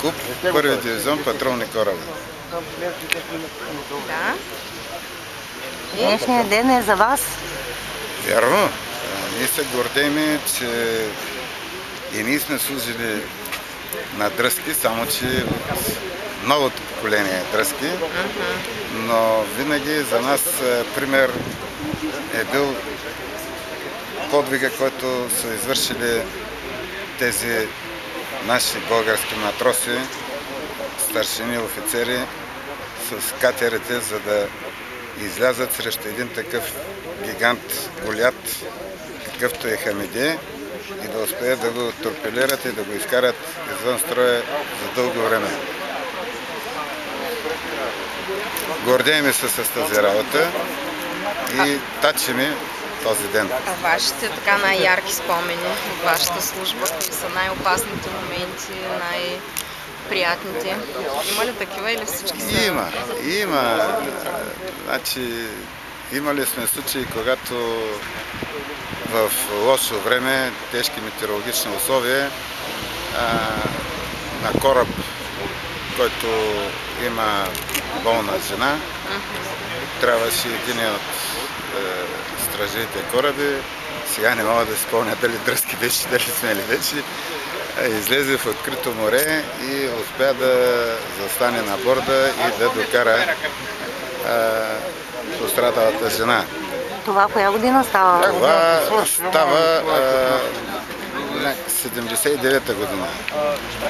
Куп, първи дивизион патрулни кораби. Да. Днешният ден е за вас. Вярно. Ние се гордеем, че и ние сме служили на дръзки, само че от новото поколение дръзки. Но винаги за нас пример е бил подвига, който са извършили тези наши български матроси, старшини, офицери с катерите, за да излязат срещу един такъв гигант Голят, какъвто е Хамидие, и да успеят да го торпилират и да го изкарат извън строя за дълго време. Гордеем се с тази работа и тачим този ден. А вашите така най-ярки спомени от вашата служба, кои са най-опасните моменти, най-приятните? Има ли такива или всички са? Има. Значи, имали сме случаи, когато в лошо време, тежки метеорологични условия, на кораб, който има болна жена, трябваше един от стражите кораби, сега не мога да спомня дали дръзки беше, дали смели вече, излезе в открито море и успя да застане на борда и да докара пострадалата жена. Това коя година става? Това става 79-та година.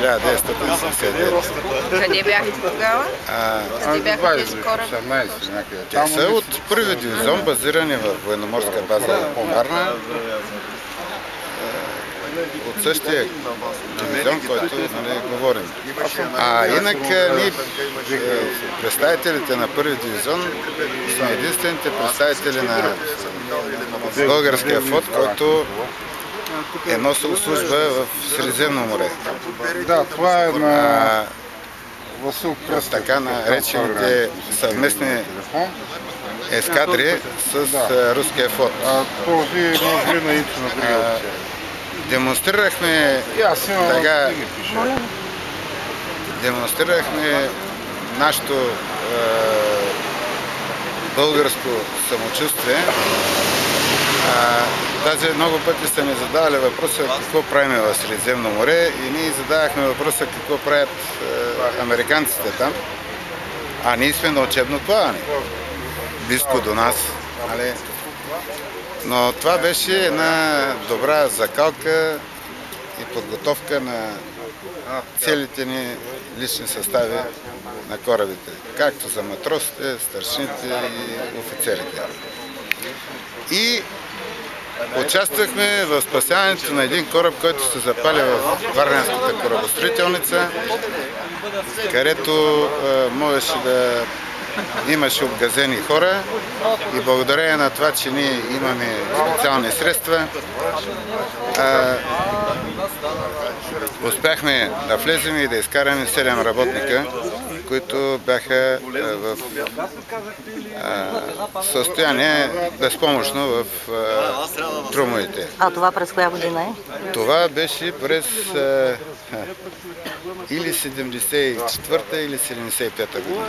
1979. Къде бяхте тогава? Къде бяха тези кораби? Те са от първи дивизион, базирани в военноморска база Варна. От същия дивизион, който говорим. Инак ние, представителите на първи дивизион, сме единствените представители на българския флот, който е носил служба в Средиземно море. Да, това е на Васил Кръстев. Така наречените съвместни ескадри с руския флот. Вие може ли на Ицо на другия? Демонстрирахме нашето българско самочувствие. Даже много пъти са ни задавали въпроса какво правим в Средиземно море и ние задавахме въпроса какво правят американците там. А ние сме на учебно плаване, близко до нас. Но това беше една добра закалка и подготовка на целите ни лични състави на корабите, както за матросите, старшините и офицерите. И участвахме в спасяването на един кораб, който се запали в Варненската корабостроителница, където имаше обгазени хора и благодарение на това, че ние имаме специални средства, успяхме да влезем и да изкараме 7 работника, които бяха в състояние безпомощно в трумовете. А това през коя година е? Това беше през или 74-та или 75-та година.